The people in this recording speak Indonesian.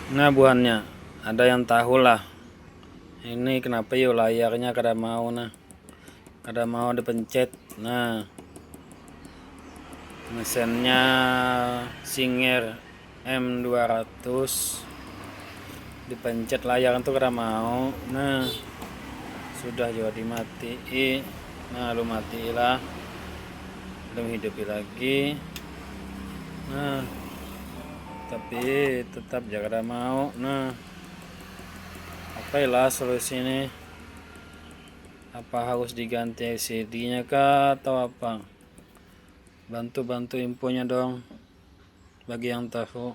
Nah buahnya, ada yang tahu lah. Ini kenapa yuk layarnya kada mau kada mau dipencet. Nah, mesinnya Singer M200, dipencet layar itu kada mau. Nah, sudah juga dimatiin. Nah, lu matilah, belum hidupi lagi. Nah, tapi tetap jaga kada mau. Nah, apa lah solusi ini? Apa harus diganti LCD-nya kah atau apa? Bantu infonya dong bagi yang tahu.